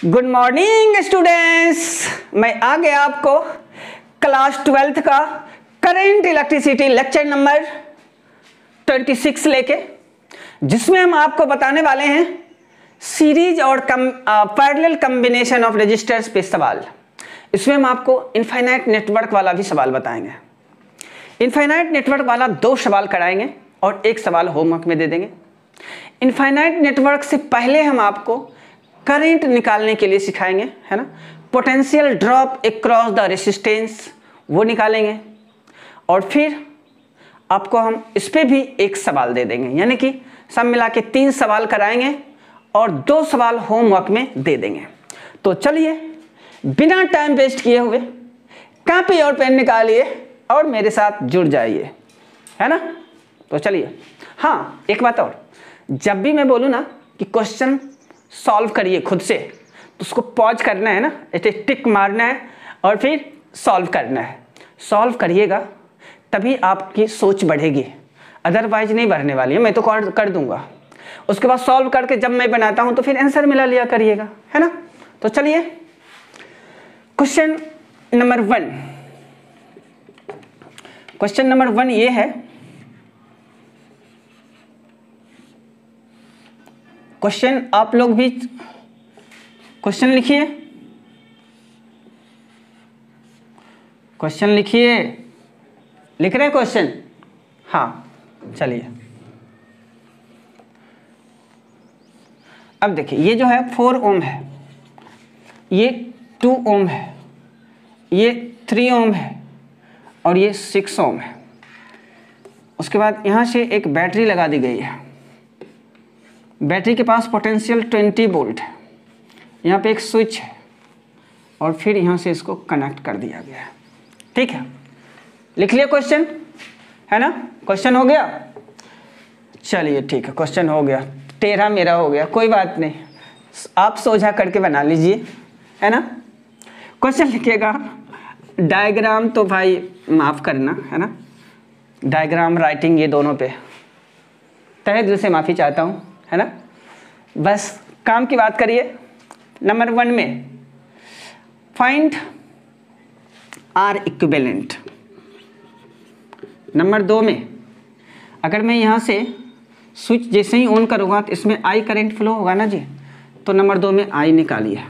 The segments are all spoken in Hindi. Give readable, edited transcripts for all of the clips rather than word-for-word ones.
गुड मॉर्निंग स्टूडेंट्स, मैं आ गया आपको क्लास 12th का करंट इलेक्ट्रिसिटी लेक्चर नंबर 26 लेके, जिसमें हम आपको बताने वाले हैं सीरीज और पैरेलल कॉम्बिनेशन ऑफ रजिस्टर्स पे सवाल। इसमें हम आपको इनफाइनाइट नेटवर्क वाला भी सवाल बताएंगे। इनफाइनाइट नेटवर्क वाला 2 सवाल कराएंगे और 1 सवाल होमवर्क में दे देंगे। इनफाइनाइट नेटवर्क से पहले हम आपको करंट निकालने के लिए सिखाएंगे, है ना। Potential drop across the resistance वो निकालेंगे और फिर आपको हम इस पे भी 1 सवाल दे देंगे, यानी कि सब मिला के 3 सवाल कराएंगे और 2 सवाल होमवर्क में दे देंगे। तो चलिए बिना टाइम वेस्ट किए हुए कॉपी और पेन निकालिए और मेरे साथ जुड़ जाइए, है ना। तो चलिए, हाँ एक बात और, जब भी मैं बोलूँ ना कि क्वेश्चन सॉल्व करिए खुद से, तो उसको पॉज करना है ना, ऐसे टिक मारना है और फिर सॉल्व करना है। सॉल्व करिएगा तभी आपकी सोच बढ़ेगी, अदरवाइज नहीं बढ़ने वाली है। मैं तो कर दूंगा, उसके बाद सॉल्व करके जब मैं बनाता हूं तो फिर आंसर मिला लिया करिएगा, है ना। तो चलिए क्वेश्चन नंबर 1। क्वेश्चन नंबर 1 ये है, क्वेश्चन आप लोग भी क्वेश्चन लिखिए, क्वेश्चन लिखिए। लिख रहे हैं क्वेश्चन? हाँ चलिए। अब देखिए, ये जो है 4 ओम है, ये 2 ओम है, ये 3 ओम है और ये 6 ओम है। उसके बाद यहाँ से एक बैटरी लगा दी गई है। बैटरी के पास पोटेंशियल 20 वोल्ट है। यहाँ पे एक स्विच है और फिर यहाँ से इसको कनेक्ट कर दिया गया है। ठीक है, लिख लिया क्वेश्चन, है ना। क्वेश्चन हो गया, चलिए ठीक है, क्वेश्चन हो गया। टेढ़ा मेरा हो गया, कोई बात नहीं, आप सोझा करके बना लीजिए, है ना। क्वेश्चन लिखिएगा। डायग्राम तो भाई माफ़ करना, है ना, डायग्राम राइटिंग ये दोनों पे तहे दिल से माफ़ी चाहता हूँ, है ना। बस काम की बात करिए। नंबर 1 में फाइंड आर इक्विवेलेंट। नंबर 2 में अगर मैं यहाँ से स्विच जैसे ही ऑन करूँगा तो इसमें आई करंट फ्लो होगा ना जी, तो नंबर 2 में आई निकालिए।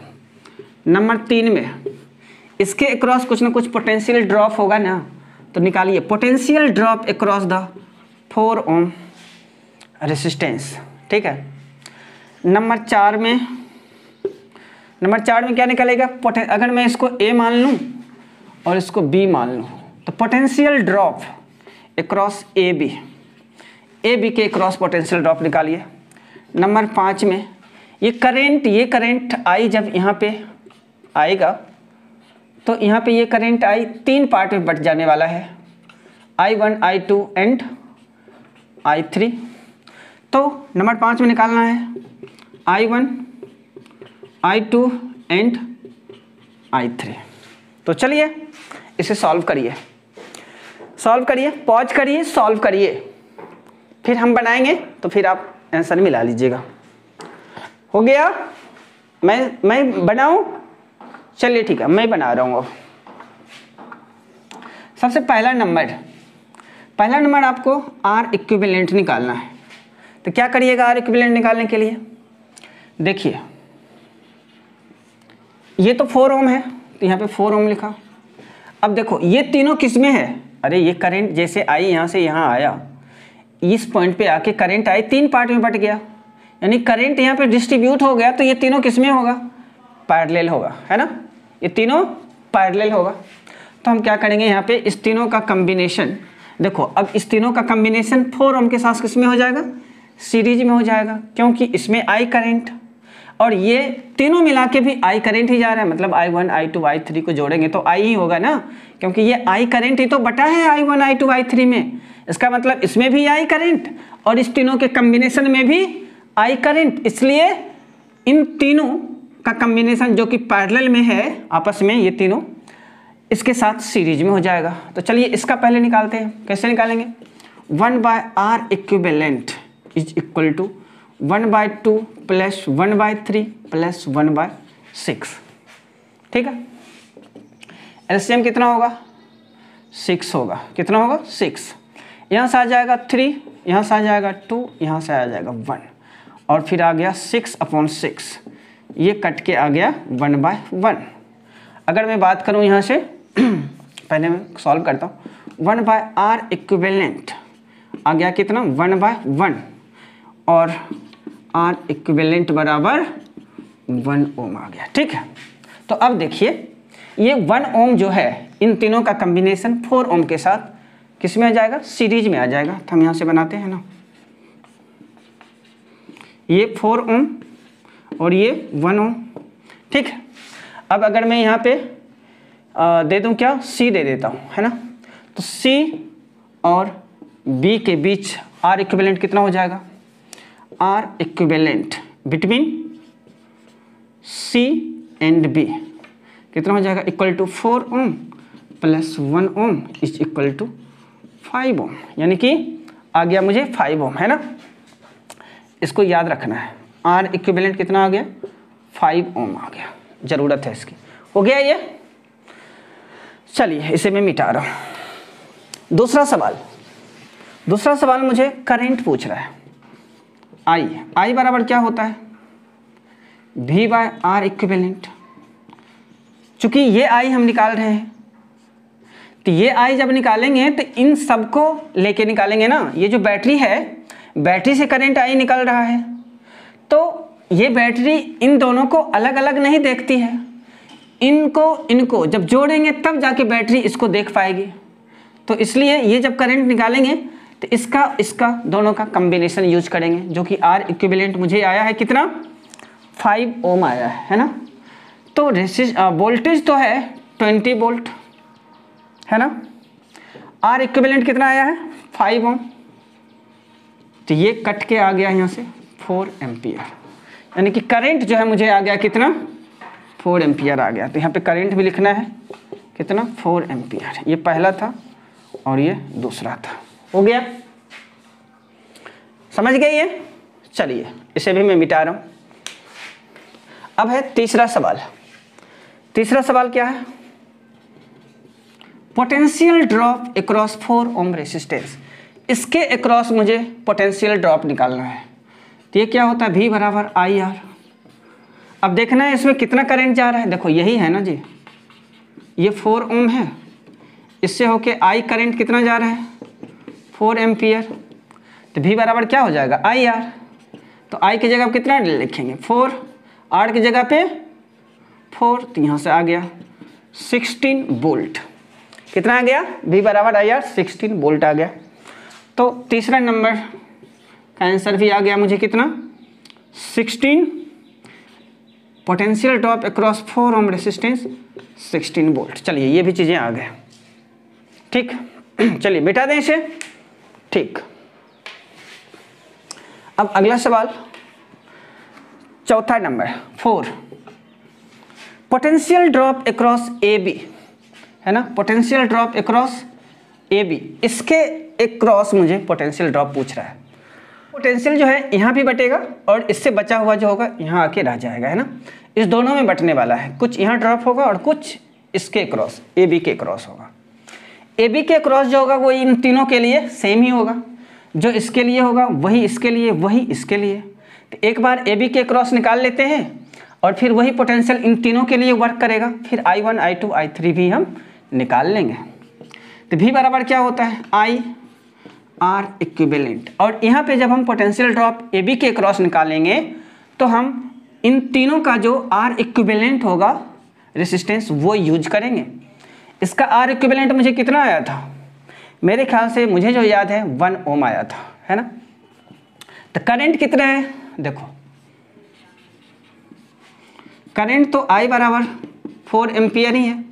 नंबर 3 में इसके अक्रॉस कुछ ना कुछ पोटेंशियल ड्रॉप होगा ना, तो निकालिए potential drop across the 4 ohm resistance. ठीक है। नंबर 4 में क्या निकलेगा? अगर मैं इसको ए मान लूँ और इसको बी मान लूँ, तो potential drop across A B के अक्रॉस पोटेंशियल ड्रॉप निकालिए। नंबर 5 में ये करंट आई जब यहाँ पे आएगा तो यहाँ पे ये करंट आई 3 पार्ट में बट जाने वाला है, I1, I2 एंड I3। तो नंबर 5 में निकालना है I1, I2 एंड I3। तो चलिए इसे सॉल्व करिए, पॉज करिए, सॉल्व करिए, फिर हम बनाएंगे तो फिर आप आंसर मिला लीजिएगा। हो गया? मैं बनाऊं? चलिए ठीक है, मैं बना रहा हूँ। सबसे पहला नंबर आपको आर इक्विवेलेंट निकालना है। तो क्या करिएगा आर इक्विवेलेंट निकालने के लिए? देखिए, ये तो 4 ओम है, तो यहाँ पे 4 ओम लिखा। अब देखो ये तीनों किसमें है? अरे ये करंट जैसे आई यहाँ से यहाँ आया, इस पॉइंट पे आके करंट आई 3 पार्ट में बट गया, यानी करंट यहाँ पे डिस्ट्रीब्यूट हो गया। तो ये तीनों किसमें होगा? पैरेलल होगा, है ना। ये तीनों पैरेलल होगा। तो हम क्या करेंगे, यहाँ पे इस तीनों का कम्बिनेशन, देखो अब इस तीनों का कम्बिनेशन 4 ओम के साथ किसमें हो जाएगा? सीरीज में हो जाएगा, क्योंकि इसमें आई करंट और ये तीनों मिला के भी आई करंट ही जा रहा है। मतलब I1, I2, I3 को जोड़ेंगे तो आई ही होगा ना, क्योंकि ये आई करंट ही तो बटा है I1, I2, I3 में। इसका मतलब इसमें भी आई करंट और इस तीनों के कम्बिनेशन में भी आई करंट, इसलिए इन तीनों का कम्बिनेशन जो कि पैरेलल में है आपस में, ये तीनों इसके साथ सीरीज में हो जाएगा। तो चलिए इसका पहले निकालते हैं। कैसे निकालेंगे? 1/R equivalent is equal to 1/2 plus 1/3 plus 1/6 6, ठीक है। एलसीएम कितना होगा 6 होगा, कितना होगा 6। यहाँ से आ जाएगा 3, यहाँ से आ जाएगा 2, यहाँ से आ जाएगा 1 और फिर आ गया 6/6, ये कट के आ गया 1/1। अगर मैं बात करूँ यहाँ से पहले मैं सॉल्व करता हूँ, 1/R इक्विवेलेंट आ गया कितना 1/1 और R इक्विवेलेंट बराबर 1 ओम आ गया, ठीक है। तो अब देखिए ये 1 ओम जो है इन तीनों का कॉम्बिनेशन 4 ओम के साथ किस में आ जाएगा, सीरीज में आ जाएगा। तो हम यहाँ से बनाते हैं ना, ये 4 ओम और ये 1 ओम, ठीक है। अब अगर मैं यहाँ पे दे दूँ क्या, C दे देता हूँ, है ना। तो C और B के बीच R इक्विवेलेंट कितना हो जाएगा, R equivalent between C and B कितना हो जाएगा, equal to 4 ohm plus 1 ohm is equal to 5 ohm, यानी कि आ गया मुझे 5 ओम, है ना। इसको याद रखना है, R इक्विवेलेंट कितना आ गया 5 ओम आ गया, ज़रूरत है इसकी। हो गया ये, चलिए इसे मैं मिटा रहा हूँ। दूसरा सवाल मुझे करंट पूछ रहा है। I बराबर क्या होता है, V/R इक्विवेलेंट। चूंकि ये I हम निकाल रहे हैं, तो ये I जब निकालेंगे तो इन सबको लेके निकालेंगे ना। ये जो बैटरी है, बैटरी से करंट I निकल रहा है, तो ये बैटरी इन दोनों को अलग अलग नहीं देखती है, इनको जब जोड़ेंगे तब जाके बैटरी इसको देख पाएगी। तो इसलिए ये जब करंट निकालेंगे तो इसका दोनों का कॉम्बिनेशन यूज करेंगे, जो कि R इक्विवेलेंट मुझे आया है कितना 5 ओम आया है ना। तो वोल्टेज तो है 20 वोल्ट, है ना। R इक्विवेलेंट कितना आया है 5 ओम, तो ये कट के आ गया यहाँ से 4 एम्पियर, यानी कि करंट जो है मुझे आ गया कितना 4 एम्पियर आ गया। तो यहाँ पे करंट भी लिखना है कितना 4 एम्पियर, ये पहला था और ये दूसरा था। हो गया, समझ गए ये। चलिए इसे भी मैं मिटा रहा हूँ। अब है तीसरा सवाल क्या है, potential drop across 4 ohm resistance. इसके अक्रॉस मुझे पोटेंशियल ड्रॉप निकालना है। तो ये क्या होता है, V बराबर IR। अब देखना है इसमें कितना करंट जा रहा है, देखो यही है ना जी, ये 4 ओम है, इससे होके I करंट कितना जा रहा है 4 एम्पियर। तो V बराबर क्या हो जाएगा IR। तो I की जगह कितना लिखेंगे 4, R की जगह पे 4, तो यहाँ से आ गया 16 वोल्ट। कितना आ गया, V बराबर IR 16 वोल्ट आ गया। तो तीसरा नंबर का आंसर भी आ गया मुझे कितना 16, potential drop across 4 ohm resistance 16 volt. चलिए ये भी चीज़ें आ गए, ठीक। चलिए मिटा दें इसे, ठीक। अब अगला सवाल, चौथा number 4, potential drop across AB, है ना। पोटेंशियल ड्रॉप अक्रॉस AB, इसके अक्रॉस मुझे पोटेंशियल ड्रॉप पूछ रहा है। पोटेंशियल जो है यहाँ भी बटेगा और इससे बचा हुआ जो होगा यहाँ आके रह जाएगा, है ना। इस दोनों में बटने वाला है, कुछ यहाँ ड्रॉप होगा और कुछ इसके अक्रॉस AB के अक्रॉस होगा। AB के अक्रॉस जो होगा वो इन तीनों के लिए सेम ही होगा, जो इसके लिए होगा वही इसके लिए, वही इसके लिए। तो एक बार AB के अक्रॉस निकाल लेते हैं और फिर वही पोटेंशियल इन तीनों के लिए वर्क करेगा, फिर I1 I2 I3 भी हम निकाल लेंगे। तो V बराबर क्या होता है IR इक्विवेलेंट, और यहाँ पे जब हम पोटेंशियल ड्रॉप AB के अक्रॉस निकालेंगे तो हम इन तीनों का जो R इक्विवेलेंट होगा रेसिस्टेंस वो यूज करेंगे। इसका R इक्विवेलेंट मुझे कितना आया था, मेरे ख्याल से मुझे जो याद है 1 ओम आया था, है ना। तो करंट कितना है, देखो करंट तो I बराबर 4 एम्पियर ही है।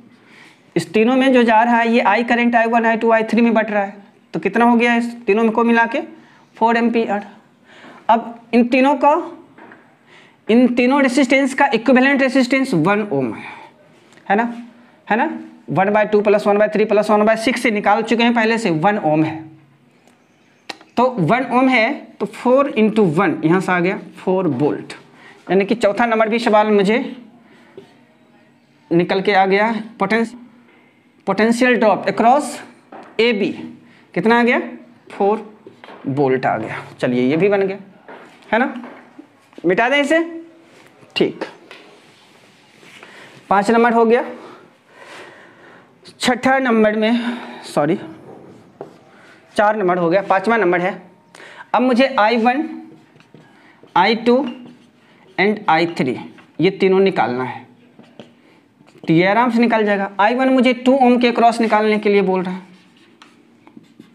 इस तीनों में जो जा रहा है ये I current I1 I2 I3 में बट रहा है, तो कितना हो गया इस तीनों में को मिला के 4 एम्पियर। अब इन तीनों रेसिस्टेंस का इक्विवेलेंट रेसिस्टेंस 1 ओम है ना 1/2 + 1/3 + 1/6 से निकाल चुके हैं पहले से, 1 ओम है। तो 1 ओम है तो 4 × 1 यहाँ से आ गया 4 वोल्ट, यानी कि चौथा नंबर भी सवाल मुझे निकल के आ गया potential drop across A B, कितना आ गया 4 वोल्ट आ गया। चलिए ये भी बन गया, है ना, मिटा दें इसे। ठीक, 5 नंबर हो गया। छठा नंबर में, सॉरी 4 नंबर हो गया, 5वां नंबर है। अब मुझे I1, I2 एंड I3 ये तीनों निकालना है, तो ये आराम से निकल जाएगा। I1 मुझे 2 ओम के क्रॉस निकालने के लिए बोल रहा है।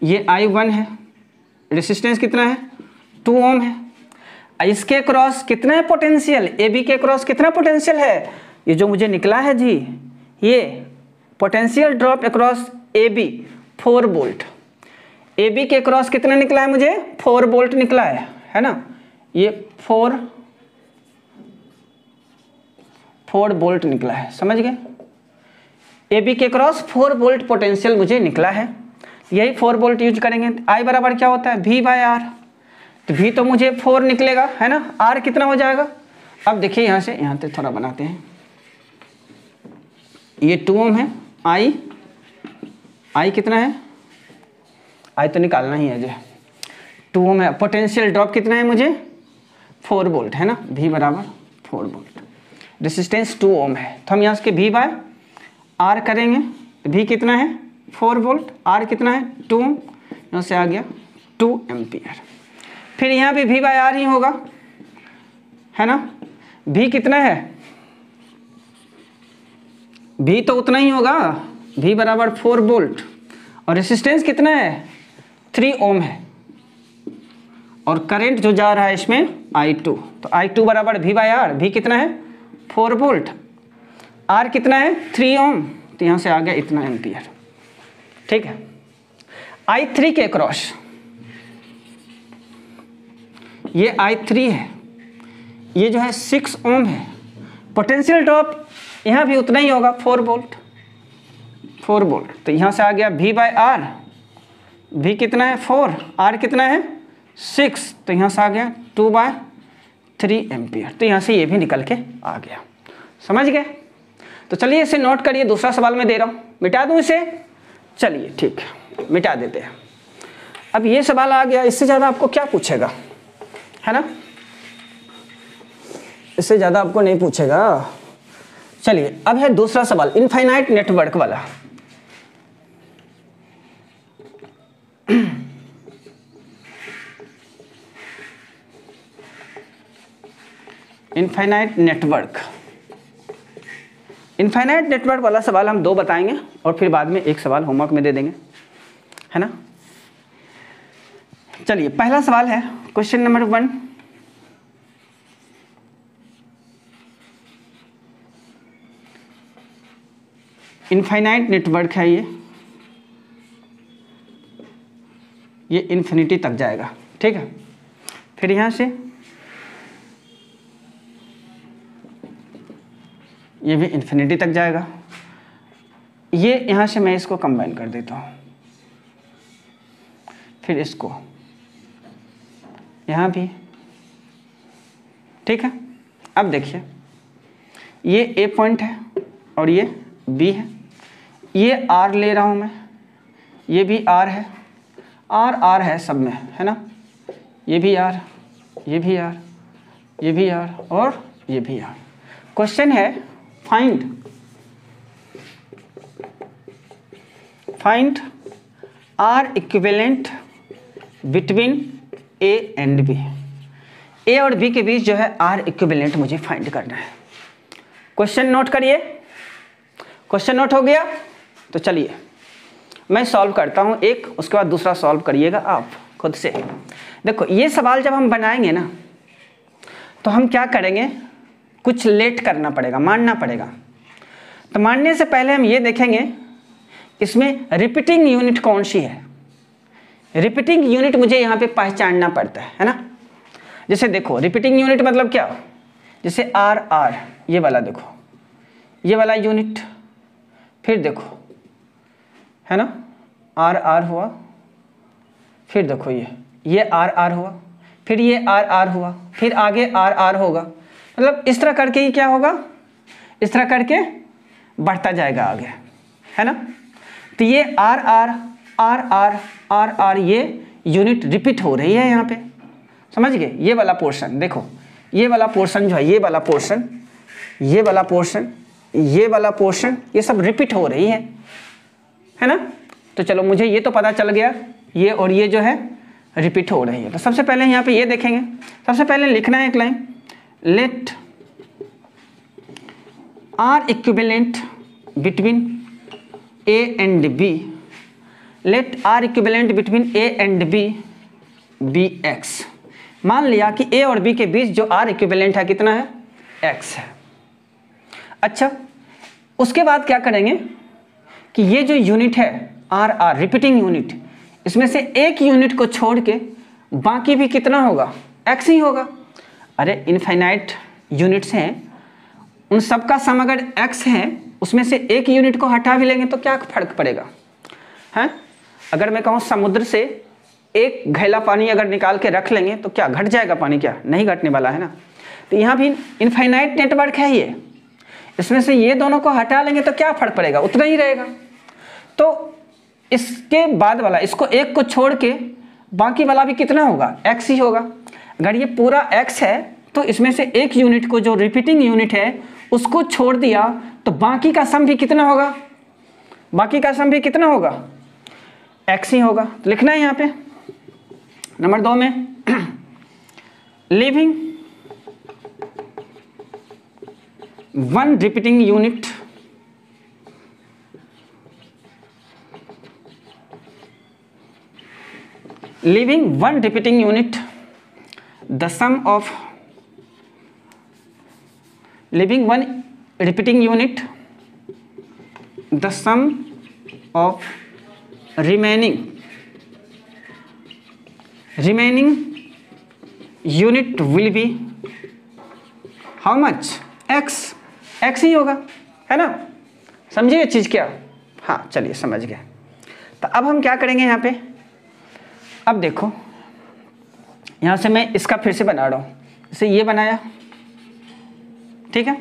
ये I1 है, रेसिस्टेंस कितना है 2 ओम है। इसके क्रॉस कितना है पोटेंशियल, AB के क्रॉस कितना पोटेंशियल है, ये जो मुझे निकला है जी, ये potential drop across AB 4 volt. AB के क्रॉस कितना निकला है मुझे 4 वोल्ट निकला है ना, ये 4 वोल्ट निकला है, समझ गए। AB के क्रॉस 4 वोल्ट पोटेंशियल मुझे निकला है, यही 4 वोल्ट यूज करेंगे। I बराबर क्या होता है V/R, तो V तो मुझे 4 निकलेगा, है ना, R कितना हो जाएगा। अब देखिए यहाँ से थोड़ा बनाते हैं, ये 2 ओम है, I कितना है, I तो निकालना ही है जो 2 ओम है। पोटेंशियल ड्रॉप कितना है मुझे 4 वोल्ट, है ना, V बराबर 4 वोल्ट। रेसिस्टेंस 2 ओम है, तो हम यहाँ से V/R करेंगे, तो V कितना है 4 वोल्ट, R कितना है 2 ओम, यहाँ से आ गया 2 एम्पियर। फिर यहाँ भी V/R ही होगा, है ना, V कितना है, V तो उतना ही होगा, V बराबर 4 वोल्ट, और रेसिस्टेंस कितना है 3 ओम है, और करंट जो जा रहा है इसमें I2, तो I2 बराबर V/R, V कितना है 4 वोल्ट, R कितना है 3 ओम, तो यहाँ से आ गया इतना एम्पियर। ठीक है, I3 के क्रॉस, ये I3 है, ये जो है 6 ओम है, पोटेंशियल ड्रॉप यहाँ भी उतना ही होगा 4 वोल्ट, तो यहाँ से आ गया V/R, V कितना है 4, R कितना है 6, तो यहाँ से आ गया 2/3 एम्पियर। तो यहाँ से ये भी निकल के आ गया, समझ गए। तो चलिए इसे नोट करिए, दूसरा सवाल मैं दे रहा हूँ, मिटा दूँ इसे, चलिए ठीक है मिटा देते हैं। अब ये सवाल आ गया, इससे ज़्यादा आपको क्या पूछेगा, है ना, इससे ज़्यादा आपको नहीं पूछेगा। चलिए अब है दूसरा सवाल, इनफाइनाइट नेटवर्क वाला। इनफाइनाइट नेटवर्क वाला सवाल हम 2 बताएंगे, और फिर बाद में एक सवाल होमवर्क में दे देंगे, है ना। चलिए पहला सवाल है क्वेश्चन नंबर 1, इनफाइनाइट नेटवर्क है ये इन्फिनिटी तक जाएगा, ठीक है। फिर यहाँ से ये भी इन्फिनिटी तक जाएगा, ये यहाँ से मैं इसको कंबाइन कर देता हूँ, फिर इसको यहाँ भी, ठीक है। अब देखिए ये ए पॉइंट है और ये बी है, ये आर ले रहा हूँ मैं, ये भी आर है, आर है सब में, है ना, ये भी आर, ये भी आर, ये भी आर और ये भी आर। क्वेश्चन है find R equivalent between A and B. A और बी के बीच जो है आर इक्विवेलेंट मुझे फाइंड करना है। क्वेश्चन नोट करिए, क्वेश्चन नोट हो गया। तो चलिए मैं सॉल्व करता हूँ एक, उसके बाद दूसरा सॉल्व करिएगा आप खुद से। देखो ये सवाल जब हम बनाएंगे ना, तो हम क्या करेंगे, कुछ लेट करना पड़ेगा, मानना पड़ेगा। तो मानने से पहले हम ये देखेंगे इसमें रिपीटिंग यूनिट कौन सी है। रिपीटिंग यूनिट मुझे यहाँ पे पहचानना पड़ता है ना। जैसे देखो रिपीटिंग यूनिट मतलब क्या, जैसे आर ये वाला, देखो ये वाला यूनिट, फिर देखो है ना आर हुआ, फिर देखो ये आर हुआ, फिर ये आर हुआ, फिर आगे आर होगा। मतलब इस तरह करके ही क्या होगा, इस तरह करके बढ़ता जाएगा आगे, है ना। तो ये R R R R R R ये यूनिट रिपीट हो रही है यहाँ पे, समझ गए। ये वाला पोर्शन देखो, ये वाला पोर्शन जो है, ये वाला पोर्शन, ये वाला पोर्शन, ये वाला पोर्शन, ये सब रिपीट हो रही है ना। तो चलो मुझे ये तो पता चल गया, ये और ये जो है रिपीट हो रही है। तो सबसे पहले यहाँ पे ये देखेंगे, सबसे पहले लिखना है एक line, let R equivalent between A and B, let R equivalent between A and B B X. मान लिया कि ए और बी के बीच जो आर इक्विवेलेंट है कितना है, एक्स है। अच्छा, उसके बाद क्या करेंगे कि ये जो यूनिट है आर आर रिपीटिंग यूनिट, इसमें से एक यूनिट को छोड़ के बाकी भी कितना होगा, एक्स ही होगा। अरे इनफाइनाइट यूनिट्स हैं, उन सब का सम अगर एक्स है, उसमें से एक यूनिट को हटा भी लेंगे तो क्या फर्क पड़ेगा, हैं। अगर मैं कहूँ समुद्र से एक घैला पानी अगर निकाल के रख लेंगे तो क्या घट जाएगा पानी, क्या नहीं घटने वाला है ना। तो यहाँ भी इनफाइनाइट नेटवर्क है ये, इसमें से ये दोनों को हटा लेंगे तो क्या फर्क पड़ेगा, उतना ही रहेगा। तो इसके बाद वाला, इसको एक को छोड़ के बाकी वाला भी कितना होगा, एक्स ही होगा। अगर ये पूरा एक्स है तो इसमें से एक यूनिट को, जो रिपीटिंग यूनिट है, उसको छोड़ दिया तो बाकी का सम भी कितना होगा, बाकी का सम भी कितना होगा, एक्स ही होगा। तो लिखना है यहाँ पे नंबर 2 में living one repeating unit leaving one repeating unit, the sum of leaving one repeating unit, the sum of remaining unit will be how much, x, x ही होगा, है ना। समझिए ये चीज़ क्या, हाँ चलिए समझ गए। तो अब हम क्या करेंगे यहाँ पे, अब देखो यहाँ से मैं इसका फिर से बना रहा हूँ, जैसे ये बनाया, ठीक है,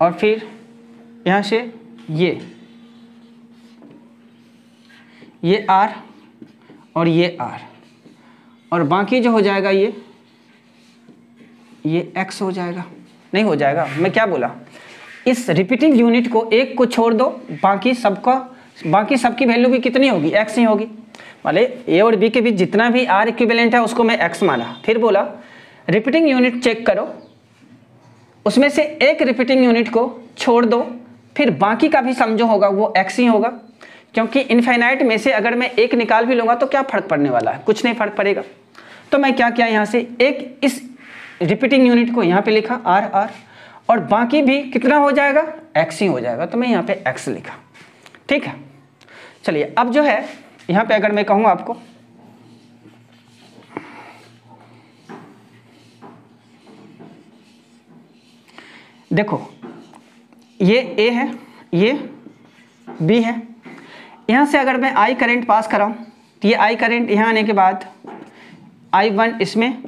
और फिर यहाँ से ये आर और ये आर, और बाकी जो हो जाएगा ये एक्स हो जाएगा, नहीं हो जाएगा, मैं क्या बोला, इस रिपीटिंग यूनिट को एक को छोड़ दो, बाकी सबकी वैल्यू भी कितनी होगी, एक्स ही होगी। वाले ए और बी के बीच जितना भी आर इक्विवेलेंट है उसको मैं एक्स माना, फिर बोला रिपीटिंग यूनिट चेक करो, उसमें से एक रिपीटिंग यूनिट को छोड़ दो, फिर बाकी का भी सम जो होगा वो एक्स ही होगा, क्योंकि इनफाइनाइट में से अगर मैं एक निकाल भी लूँगा तो क्या फ़र्क पड़ने वाला है, कुछ नहीं फ़र्क पड़ेगा। तो मैं क्या किया, यहाँ से एक इस रिपीटिंग यूनिट को यहाँ पे लिखा आर आर, और बाकी भी कितना हो जाएगा, एक्स ही हो जाएगा, तो मैं यहाँ पे एक्स लिखा, ठीक है। चलिए अब जो है यहाँ पे अगर मैं कहूँ आपको, देखो ये ए है, ये बी है, यहाँ से अगर मैं आई करंट पास कराऊँ तो ये आई करंट यहाँ आने के बाद I1 इसमें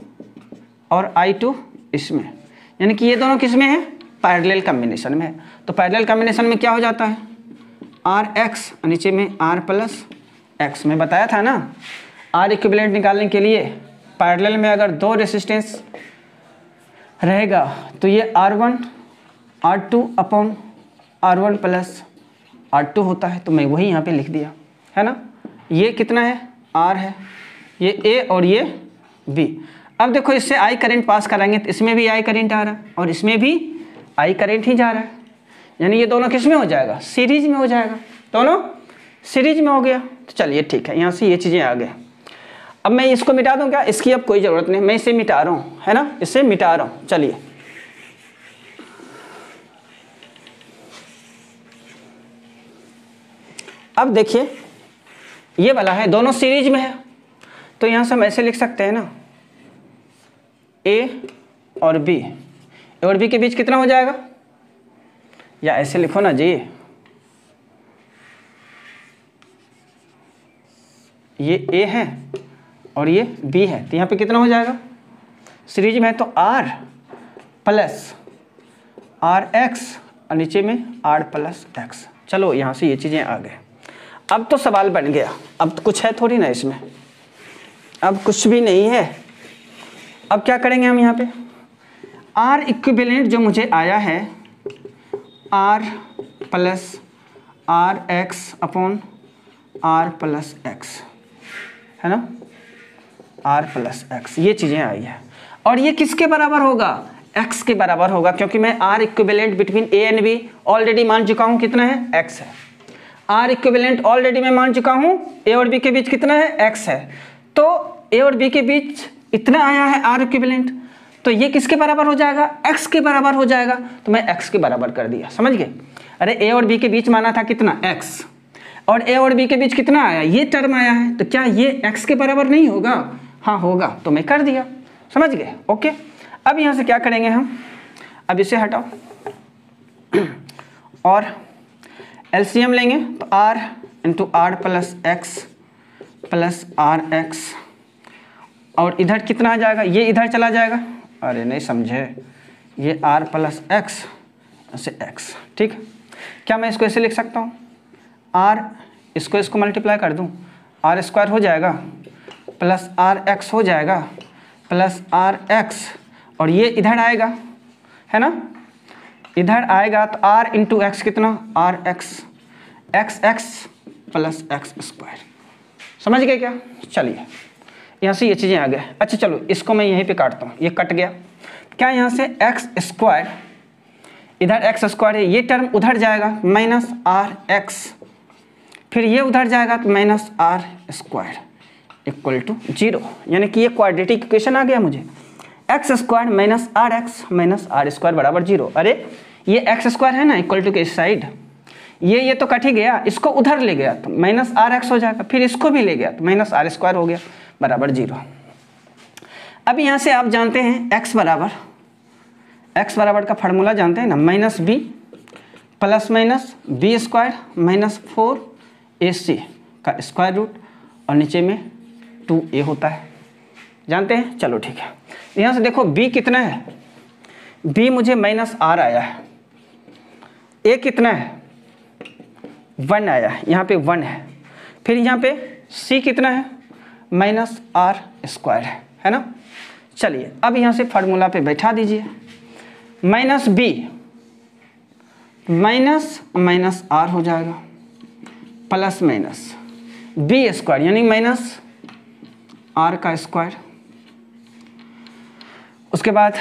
और I2 इसमें, यानी कि ये दोनों किस में है, पैरेलल कॉम्बिनेशन में है। तो पैरेलल कॉम्बिनेशन में क्या हो जाता है, आर एक्स, नीचे में आर प्लस एक्स। में बताया था ना, आर इक्विवेलेंट निकालने के लिए पैरेलल में अगर दो रेसिस्टेंस रहेगा तो ये R1 R2 upon R1 plus R2 होता है, तो मैं वही यहाँ पे लिख दिया, है ना। ये कितना है, R है, ये A और ये B। अब देखो इससे आई करंट पास कराएंगे तो इसमें भी आई करंट आ रहा है और इसमें भी आई करंट ही जा रहा है, यानी ये दोनों किस में हो जाएगा, सीरीज में हो जाएगा, दोनों सीरीज में हो गया। तो चलिए ठीक है, यहाँ से ये चीज़ें आ गई। अब मैं इसको मिटा दूँ क्या, इसकी अब कोई ज़रूरत नहीं, मैं इसे मिटा रहा हूँ, है ना, इसे मिटा रहा हूँ। चलिए अब देखिए ये वाला है, दोनों सीरीज में है, तो यहाँ से हम ऐसे लिख सकते हैं ना, ए और बी, ए और बी के बीच कितना हो जाएगा, या ऐसे लिखो ना जी, ये ए है और ये बी है, तो यहाँ पे कितना हो जाएगा, सीरीज में है तो आर प्लस आर एक्स और नीचे में r प्लस एक्स। चलो यहाँ से ये चीज़ें आ गए। अब तो सवाल बन गया, अब तो कुछ है थोड़ी ना इसमें, अब कुछ भी नहीं है। अब क्या करेंगे हम यहाँ पे, r इक्विवेलेंट जो मुझे आया है r plus R X upon R plus X, है ना, r प्लस एक्स, ये चीज़ें आई है। और ये किसके बराबर होगा, x के बराबर होगा, क्योंकि मैं r equivalent between a and b already मान चुका हूँ कितना है, x है। r इक्विवेलेंट ऑलरेडी मैं मान चुका हूँ a और b के बीच कितना है, x है। तो a और b के बीच इतना आया है r इक्विवेलेंट, तो ये किसके बराबर हो जाएगा, x के बराबर हो जाएगा। तो मैं x के बराबर कर दिया, समझ गए। अरे a और b के बीच माना था कितना, x, और a और b के बीच कितना आया, ये टर्म आया है, तो क्या ये x के बराबर नहीं होगा, हाँ होगा, तो मैं कर दिया, समझ गए। ओके, अब यहाँ से क्या करेंगे हम, अब इसे हटाओ और एलसीएम लेंगे, तो r into R plus X plus R X, और इधर कितना आ जाएगा, ये इधर चला जाएगा, अरे नहीं समझे, ये r प्लस एक्स ऐसे x, ठीक। क्या मैं इसको ऐसे लिख सकता हूँ, r इसको मल्टीप्लाई कर दूँ, r स्क्वायर हो जाएगा प्लस आर एक्स हो जाएगा प्लस आर एक्स, और ये इधर आएगा, है ना, इधर आएगा तो r इंटू एक्स कितना, R X, X X plus X square, समझ गए क्या। चलिए यहाँ से ये चीज़ें आ गए। अच्छा चलो इसको मैं यहीं पे काटता हूँ, ये कट गया, क्या यहाँ से एक्स स्क्वायर, इधर एक्स स्क्वायर है, ये टर्म उधर जाएगा माइनस आर एक्स, फिर ये उधर जाएगा तो minus R square equal to 0, यानी कि ये क्वाड्रेटिक इक्वेशन आ गया मुझे, X square minus R X minus R square बराबर 0। अरे ये एक्स स्क्वायर है ना इक्वल टू के इस साइड, ये तो कट ही गया, इसको उधर ले गया तो माइनस आर एक्स हो जाएगा, फिर इसको भी ले गया तो माइनस आर स्क्वायर हो गया बराबर 0। अब यहाँ से आप जानते हैं एक्स बराबर का फार्मूला जानते हैं ना, minus B plus minus B square minus 4ac का स्क्वायर रूट, और नीचे में 2a होता है, जानते हैं। चलो ठीक है, यहाँ से देखो b कितना है, b मुझे माइनस r आया है, a कितना है 1 आया है, यहाँ पे 1 है, फिर यहाँ पे c कितना है माइनस r स्क्वायर है ना। चलिए अब यहाँ से फार्मूला पे बैठा दीजिए, minus b minus minus r हो जाएगा प्लस माइनस b स्क्वायर यानी माइनस r का स्क्वायर, उसके बाद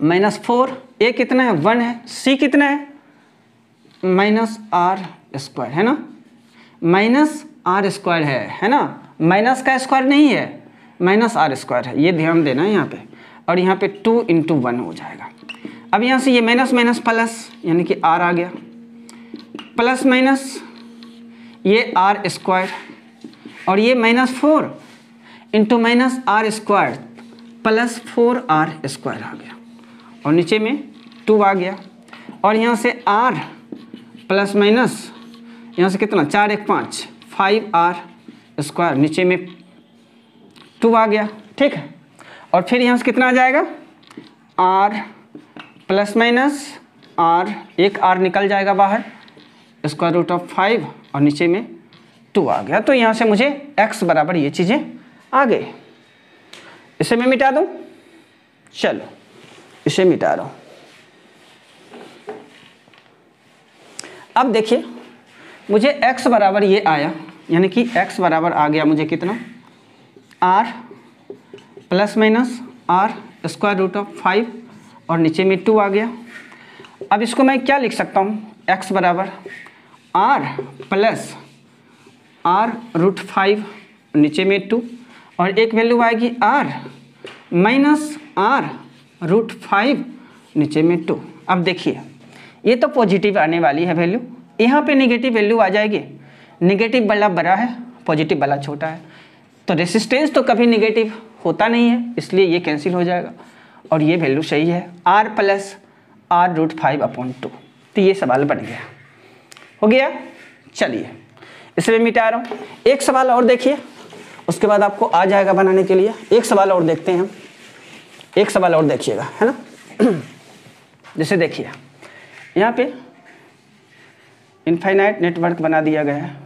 माइनस 4, a कितना है 1 है, c कितना है माइनस r स्क्वायर, है ना, माइनस r स्क्वायर है ना, माइनस का स्क्वायर नहीं है, माइनस r स्क्वायर है, ये ध्यान देना है यहाँ पे, और यहाँ पे 2 इंटू 1 हो जाएगा। अब यहाँ से ये माइनस माइनस प्लस यानी कि r आ गया, प्लस माइनस ये r स्क्वायर, और ये minus 4 into minus r square plus 4r square आ गया, और नीचे में 2 आ गया, और यहाँ से r प्लस माइनस यहाँ से कितना 4 1 5 5r स्क्वायर, नीचे में 2 आ गया, ठीक है। और फिर यहाँ से कितना आ जाएगा r प्लस माइनस r, एक r निकल जाएगा बाहर, स्क्वायर रूट ऑफ 5, और नीचे में 2 आ गया। तो यहाँ से मुझे x बराबर ये चीज़ें आ गई। इसे मैं मिटा दूँ, चलो इसे मिटा रहा हूँ। अब देखिए मुझे x बराबर ये आया, यानी कि x बराबर आ गया मुझे कितना r plus minus r square root of 5, और नीचे में 2 आ गया। अब इसको मैं क्या लिख सकता हूँ, x बराबर r प्लस r रूट 5 नीचे में 2, और एक वैल्यू आएगी r माइनस r रूट 5 नीचे में 2। अब देखिए ये तो पॉजिटिव आने वाली है वैल्यू, यहाँ पे नेगेटिव वैल्यू आ जाएगी, नेगेटिव वाला बड़ा है पॉजिटिव वाला छोटा है, तो रेसिस्टेंस तो कभी नेगेटिव होता नहीं है, इसलिए ये कैंसिल हो जाएगा, और ये वैल्यू सही है r plus r root 5 upon 2। तो ये सवाल बन गया, हो गया। चलिए इसे मैं मिटा रहा हूँ। एक सवाल और देखिए, उसके बाद आपको आ जाएगा बनाने के लिए। एक सवाल और देखते हैं हम, एक सवाल और देखिएगा, है ना। जैसे देखिए यहाँ पे इनफाइनाइट नेटवर्क बना दिया गया है।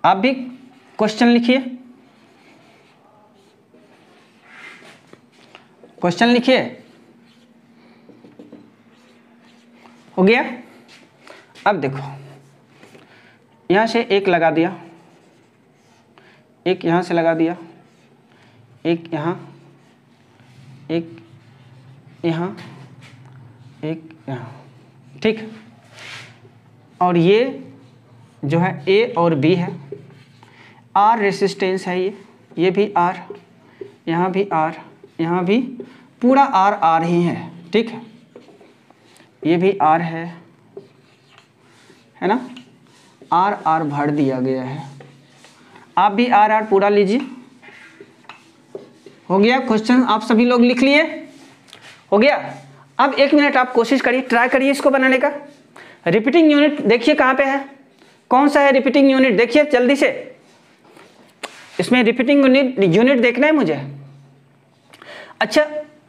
आप भी क्वेश्चन लिखिए, क्वेश्चन लिखिए। हो गया? अब देखो, यहां से एक लगा दिया, एक यहां से लगा दिया, एक यहां, एक यहां, एक यहां, ठीक। और ये जो है ए और बी है, आर रेसिस्टेंस है, ये भी आर, यहाँ भी आर, यहाँ भी पूरा आर आर ही है, ठीक है। ये भी आर है ना, आर आर भर दिया गया है। आप भी आर आर पूरा लीजिए। हो गया क्वेश्चन? आप सभी लोग लिख लिए? हो गया। अब 1 मिनट आप कोशिश करिए, ट्राई करिए इसको बनाने का। रिपीटिंग यूनिट देखिए कहाँ पे है, कौन सा है रिपीटिंग यूनिट, देखिए जल्दी से। इसमें रिपीटिंग यूनिट देखना है मुझे। अच्छा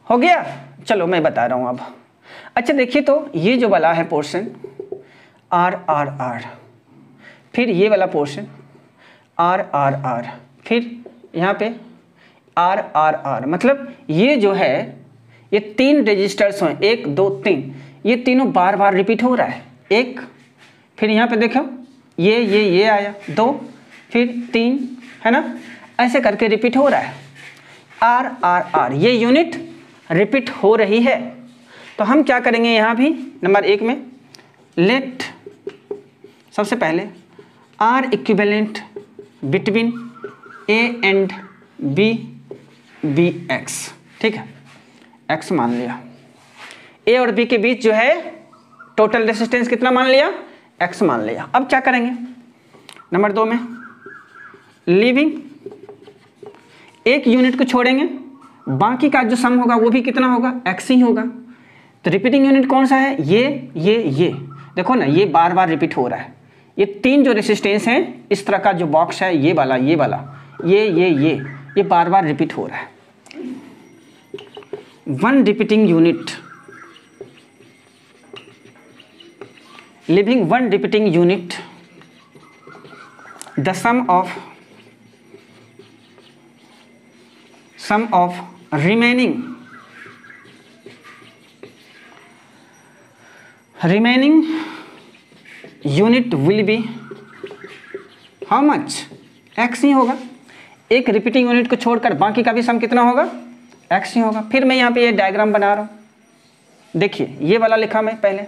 हो गया, चलो मैं बता रहा हूँ अब। अच्छा देखिए, तो ये जो वाला है पोर्शन आर आर आर, फिर ये वाला पोर्शन आर आर आर, फिर यहाँ पे आर आर आर, मतलब ये जो है ये 3 रजिस्टर्स हैं, 1 2 3, ये तीनों बार बार रिपीट हो रहा है। एक, फिर यहाँ पे देखो ये आया 2, फिर 3, है ना, ऐसे करके रिपीट हो रहा है। आर आर आर ये यूनिट रिपीट हो रही है। तो हम क्या करेंगे यहाँ भी नंबर 1 में, लेट सबसे पहले R equivalent between A and B B X, ठीक है, एक्स मान लिया। ए और बी के बीच जो है टोटल रेसिस्टेंस कितना मान लिया, एक्स मान लिया। अब क्या करेंगे नंबर 2 में, लीविंग एक यूनिट को छोड़ेंगे, बाकी का जो सम होगा वो भी कितना होगा, एक्स ही होगा। तो रिपीटिंग यूनिट कौन सा है, ये देखो ना, ये बार बार रिपीट हो रहा है। ये 3 जो रेसिस्टेंस हैं, इस तरह का जो बॉक्स है, ये वाला ये बार बार रिपीट हो रहा है। 1 repeating unit, living 1 repeating unit, the sum of remaining unit will be how much, x ही होगा। एक रिपीटिंग यूनिट को छोड़कर बाकी का भी सम कितना होगा, x ही होगा। फिर मैं यहाँ पे ये डायग्राम बना रहा हूँ, देखिए ये वाला लिखा मैं पहले,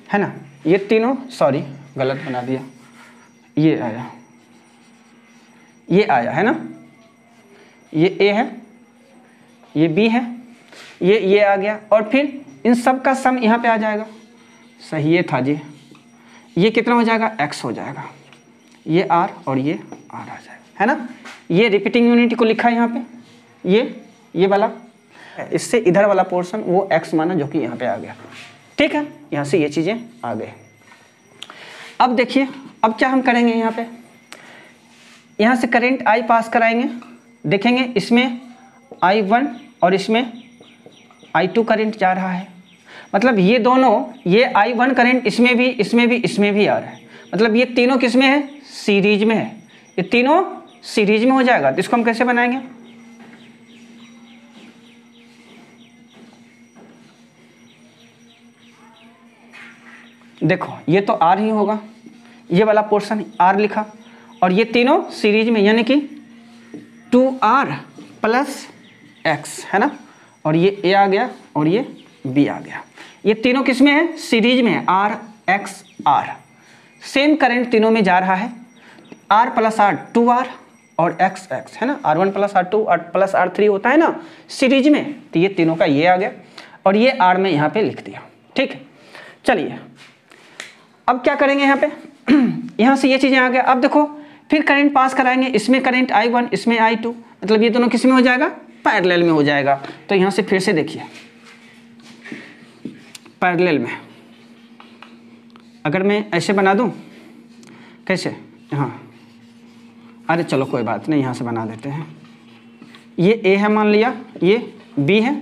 है ना, ये तीनों, सॉरी गलत बना दिया, ये आया है ना, ये ए है, ये बी है, ये आ गया, और फिर इन सब का सम यहाँ पे आ जाएगा। सही ये था जी, ये कितना हो जाएगा, एक्स हो जाएगा, ये आर और ये आर आ जाएगा, है ना। ये रिपीटिंग यूनिट को लिखा है यहाँ पे, ये वाला, इससे इधर वाला पोर्शन वो एक्स माना जो कि यहाँ पे आ गया, ठीक है। यहाँ से ये चीज़ें आ गए। अब देखिए, अब क्या हम करेंगे, यहाँ पे यहाँ से करंट आई पास कराएंगे, देखेंगे इसमें I1 और इसमें I2 करंट जा रहा है। मतलब ये दोनों, ये I1 करंट इसमें भी आ रहा है। मतलब ये तीनों किस में है, सीरीज में है, ये तीनों सीरीज में हो जाएगा। तो इसको हम कैसे बनाएंगे, देखो ये तो आर ही होगा, ये वाला पोर्शन आर लिखा, और ये तीनों सीरीज में, यानी कि 2r प्लस x, है ना, और ये a आ गया और ये b आ गया। ये तीनों किस में है, सीरीज में है, r x r, same current तीनों में जा रहा है। r प्लस r 2r और x x, है ना, r1 plus r2 plus r3 होता है ना सीरीज में। तो ये तीनों का ये आ गया, और ये r में यहाँ पे लिख दिया, ठीक है। चलिए अब क्या करेंगे, यहाँ पे यहाँ से ये चीज़ें आ गया। अब देखो फिर करंट पास कराएंगे, इसमें करंट I1, इसमें I2, मतलब ये दोनों किस में हो जाएगा, पैरेलल में हो जाएगा। तो यहाँ से फिर से देखिए, पैरेलल में अगर मैं ऐसे बना दूं, कैसे, हाँ, अरे चलो कोई बात नहीं, यहाँ से बना देते हैं। ये ए है मान लिया, ये बी है,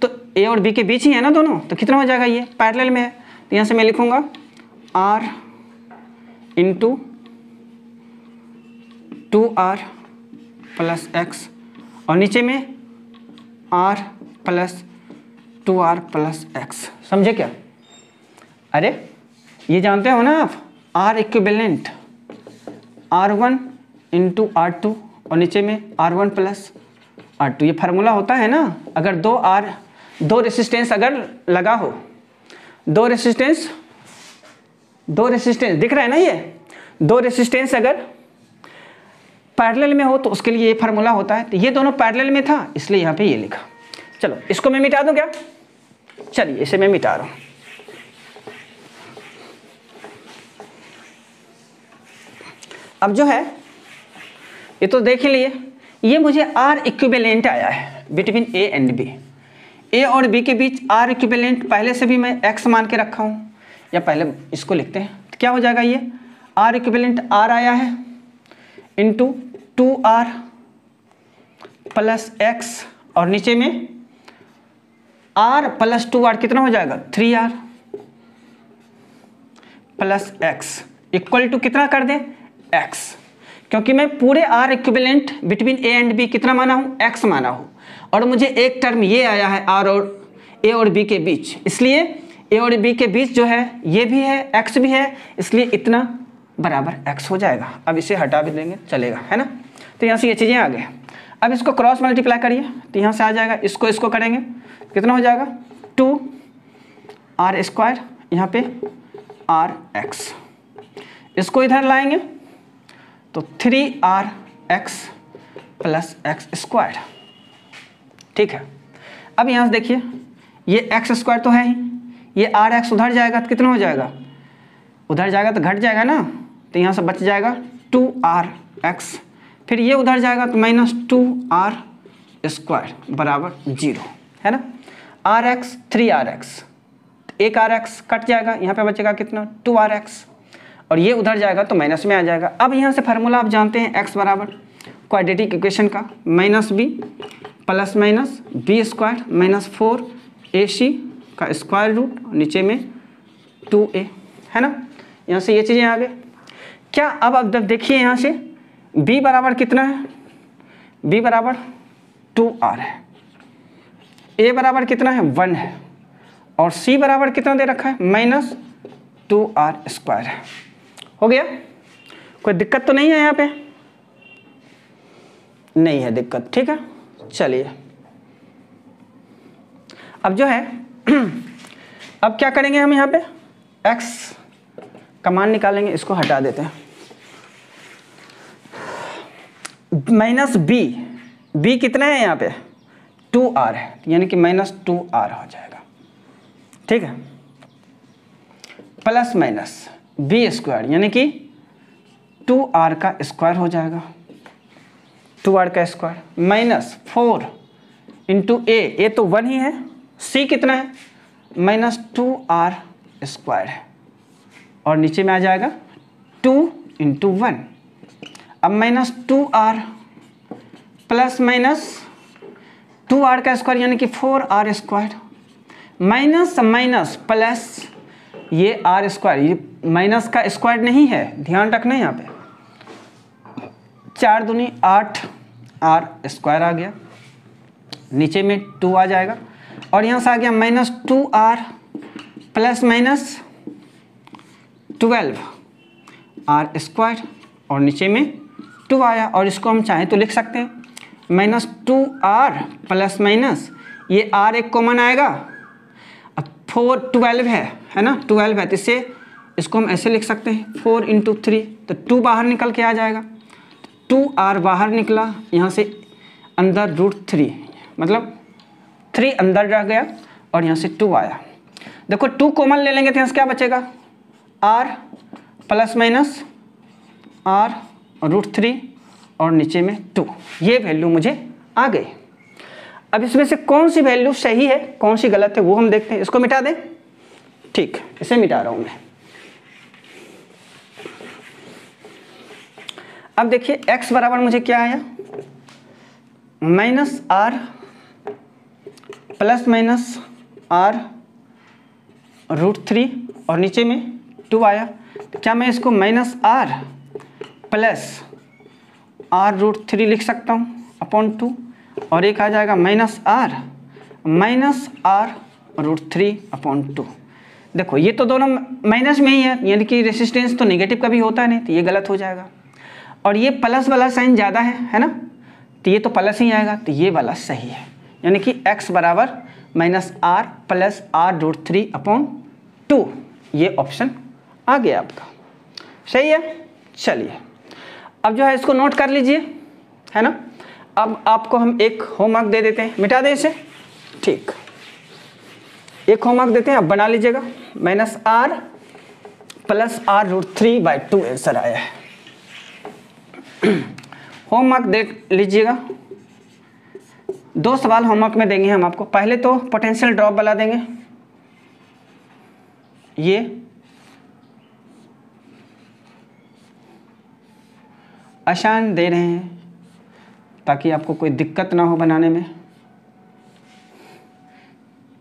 तो ए और बी के बीच ही है ना दोनों, तो कितना हो जाएगा, ये पैरेलल में है, तो यहाँ से मैं लिखूँगा are into 2r plus x, और नीचे में r plus 2r plus x. समझे क्या? अरे ये जानते हो ना आप, r equivalent r1 into r2 और नीचे में r1 प्लस r2, ये फार्मूला होता है ना। अगर दो रेसिस्टेंस अगर लगा हो, दो रेसिस्टेंस दिख रहा है ना, ये दो रेसिस्टेंस अगर पैरेलल में हो तो उसके लिए ये फार्मूला होता है। तो ये दोनों पैरेलल में था, इसलिए यहाँ पे ये लिखा। चलो इसको मैं मिटा दूं क्या? चलिए इसे मैं मिटा रहा हूँ। अब जो है ये तो देख ही लिए, ये मुझे आर इक्विवेलेंट आया है between A and B. A और बी के बीच आर इक्विवेलेंट पहले से भी मैं एक्स मान के रखा हूँ, या पहले इसको लिखते हैं, तो क्या हो जाएगा, ये आर इक्विवेलेंट आर आया है इंटू 2r प्लस एक्स, और नीचे में r प्लस 2r कितना हो जाएगा, 3r plus x equal to कितना कर दें, x, क्योंकि मैं पूरे r equivalent between a and b कितना माना हूँ, x माना हूँ, और मुझे एक टर्म ये आया है r और a और b के बीच, इसलिए a और b के बीच जो है ये भी है, x भी है, इसलिए इतना बराबर x हो जाएगा। अब इसे हटा भी देंगे चलेगा, है ना। तो यहाँ से ये चीज़ें आ गई। अब इसको क्रॉस मल्टीप्लाई करिए तो यहाँ से आ जाएगा, इसको करेंगे कितना हो जाएगा, 2r स्क्वायर, यहाँ पे rx, इसको इधर लाएंगे तो 3rx प्लस एक्स स्क्वायर। ठीक है, अब यहाँ से देखिए ये x स्क्वायर तो है ही, ये rx उधर जाएगा तो कितना हो जाएगा, उधर जाएगा तो घट जाएगा ना, तो यहाँ से बच जाएगा 2rx, फिर ये उधर जाएगा तो माइनस 2r स्क्वायर बराबर 0, है ना। rx 3rx, एक rx कट जाएगा, यहाँ पे बचेगा कितना 2rx, और ये उधर जाएगा तो माइनस में आ जाएगा। अब यहाँ से फार्मूला आप जानते हैं x बराबर क्वाड्रेटिक इक्वेशन का minus B plus minus B square minus 4ac का स्क्वायर रूट, नीचे में 2a, है ना। यहाँ से ये चीज़ें आ गई क्या। अब देखिए यहाँ से b बराबर कितना है, b बराबर 2r है, a बराबर कितना है 1 है, और c बराबर कितना दे रखा है माइनस 2r स्क्वायर है। हो गया, कोई दिक्कत तो नहीं है यहाँ पे, नहीं है दिक्कत, ठीक है। चलिए अब जो है अब क्या करेंगे हम, यहाँ पे x का मान निकालेंगे, इसको हटा देते हैं, माइनस b कितना है यहाँ पे 2r है, यानी कि माइनस 2r हो जाएगा, ठीक है, प्लस माइनस b स्क्वायर यानी कि 2r का स्क्वायर हो जाएगा, 2r का स्क्वायर माइनस 4 इंटू ए तो 1 ही है, c कितना है माइनस 2r स्क्वायर है, और नीचे में आ जाएगा 2 इंटू 1, अब minus 2r plus minus 2r का स्क्वायर यानी कि 4r square, minus minus plus ये r स्क्वायर, ये माइनस का स्क्वायर नहीं है, ध्यान रखना है यहाँ पे, 4 दूनी 8 r स्क्वायर आ गया, नीचे में 2 आ जाएगा, और यहाँ से आ गया minus 2r plus minus 12 r square, और नीचे में 2 आया, और इसको हम चाहें तो लिख सकते हैं माइनस 2r प्लस माइनस ये r एक कॉमन आएगा, अब 4 12 है ना, 12 है, तो इससे इसको हम ऐसे लिख सकते हैं 4 इंटू 3, तो 2 बाहर निकल के आ जाएगा, 2r बाहर निकला, यहाँ से अंदर √3 मतलब 3 अंदर रह गया, और यहाँ से 2 आया। देखो 2 कॉमन ले लेंगे तो यहाँ से क्या बचेगा r प्लस माइनस r √3 और नीचे में 2, ये वैल्यू मुझे आ गई। अब इसमें से कौन सी वैल्यू सही है कौन सी गलत है वो हम देखते हैं, इसको मिटा दें, ठीक, इसे मिटा रहा हूं मैं। अब देखिए x बराबर मुझे क्या आया, minus R plus minus R √3 और नीचे में 2 आया। तो क्या मैं इसको माइनस आर प्लस आर √3 लिख सकता हूँ अपॉन 2, और एक आ जाएगा माइनस आर √3 अपॉन 2। देखो ये तो दोनों माइनस में ही है, यानी कि रेसिस्टेंस तो नेगेटिव का भी होता है नहीं, तो ये गलत हो जाएगा। और ये प्लस वाला साइन ज़्यादा है ना, तो ये तो प्लस ही आएगा, तो ये वाला सही है। यानी कि x बराबर minus R plus R √3 upon 2, ये ऑप्शन आ गया आपका, सही है। चलिए अब जो है इसको नोट कर लीजिए, है ना। अब आपको हम एक होमवर्क दे देते हैं, मिटा दें इसे, ठीक। एक होमवर्क देते हैं, अब बना लीजिएगा। Minus R plus R √3/2 answer आया है। होमवर्क देख लीजिएगा, 2 सवाल होमवर्क में देंगे हम आपको। पहले तो पोटेंशियल ड्रॉप वाला देंगे, ये आसान दे रहे हैं ताकि आपको कोई दिक्कत ना हो बनाने में।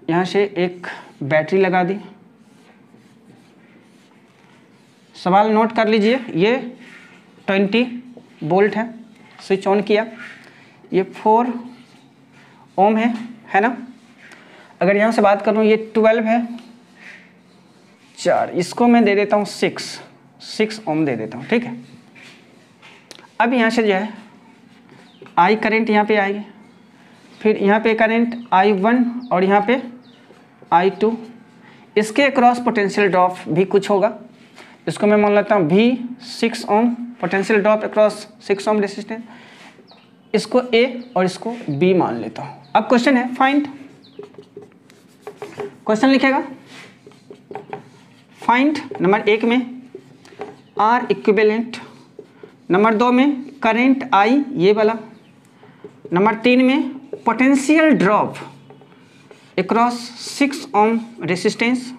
यहाँ से एक बैटरी लगा दी, सवाल नोट कर लीजिए। ये 20 वोल्ट है, स्विच ऑन किया, ये 4 ओम है ना। अगर यहाँ से बात करूँ ये 12 है, 4, इसको मैं दे देता हूँ 6 ओम दे देता हूँ, ठीक है। अब यहाँ से जो है आई करंट यहाँ पे आएगी, फिर यहाँ पे करंट I1 और यहाँ पे I2, इसके अक्रॉस पोटेंशियल ड्रॉप भी कुछ होगा, इसको मैं मान लेता हूँ V 6 ओम पोटेंशियल ड्रॉप अक्रॉस 6 ओम रेसिस्टेंस, इसको A और इसको B मान लेता हूँ। अब क्वेश्चन है फाइंड, क्वेश्चन लिखेगा फाइंड नंबर 1 में R इक्विवेलेंट, नंबर 2 में करंट I ये वाला, नंबर 3 में पोटेंशियल ड्रॉप अक्रॉस 6 ओम रेसिस्टेंस,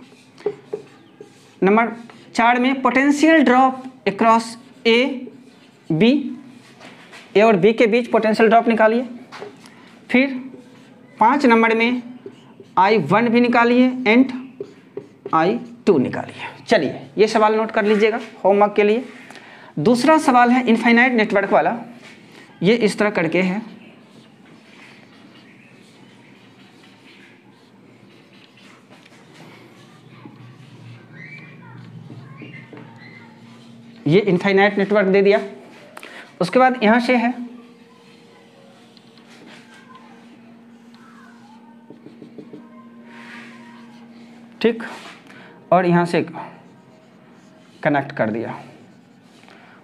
नंबर 4 में पोटेंशियल ड्रॉप अक्रॉस A और B के बीच पोटेंशियल ड्रॉप निकालिए। फिर 5 नंबर में I1 भी निकालिए एंड I2 निकालिए। चलिए ये सवाल नोट कर लीजिएगा होमवर्क के लिए। दूसरा सवाल है इनफाइनाइट नेटवर्क वाला, ये इस तरह करके है। ये इनफाइनाइट नेटवर्क दे दिया, उसके बाद यहाँ से है ठीक, और यहाँ से कनेक्ट कर दिया।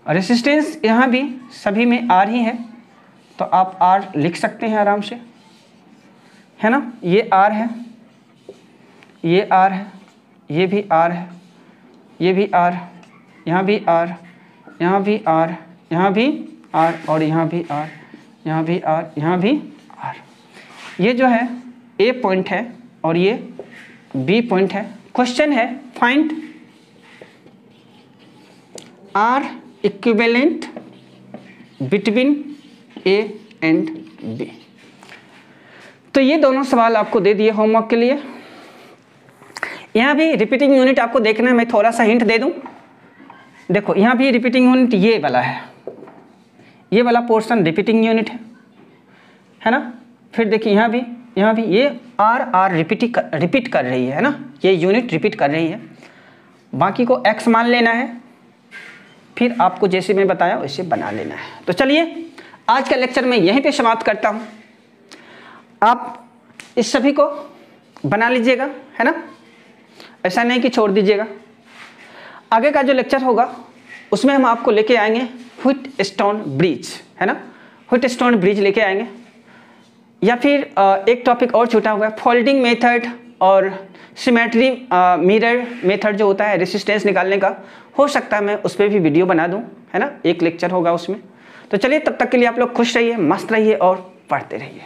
रेसिस्टेंस यहाँ भी सभी में R ही है, तो आप R लिख सकते हैं आराम से, है ना। ये R है, ये R है, ये भी R है, ये भी R, यहाँ भी R, यहाँ भी R, यहाँ भी R, और यहाँ भी R, यहाँ भी R, यहाँ भी R। ये जो है A पॉइंट है और ये B पॉइंट है। क्वेश्चन है find R equivalent between A and B। तो ये दोनों सवाल आपको दे दिए होमवर्क के लिए। यहाँ भी रिपीटिंग यूनिट आपको देखना है, मैं थोड़ा सा हिंट दे दूं। देखो यहाँ भी रिपीटिंग यूनिट ये वाला है, ये वाला पोर्शन रिपीटिंग यूनिट है ना। फिर देखिए यहाँ भी ये R रिपीट कर रही है ना, ये यूनिट रिपीट कर रही है। बाकी को X मान लेना है, फिर आपको जैसे मैं बताया वैसे बना लेना है। तो चलिए आज का लेक्चर मैं यहीं पे समाप्त करता हूँ। आप इस सभी को बना लीजिएगा, है ना, ऐसा नहीं कि छोड़ दीजिएगा। आगे का जो लेक्चर होगा उसमें हम आपको लेके आएंगे व्हीटस्टोन ब्रिज, है ना, व्हीटस्टोन ब्रिज लेके आएंगे। या फिर एक टॉपिक और छूटा हुआ है फोल्डिंग मेथड और सिमेट्री मिरर मेथड जो होता है रेसिस्टेंस निकालने का, हो सकता है मैं उस पर भी वीडियो बना दूं, है ना, एक लेक्चर होगा उसमें। तो चलिए तब तक के लिए आप लोग खुश रहिए, मस्त रहिए और पढ़ते रहिए।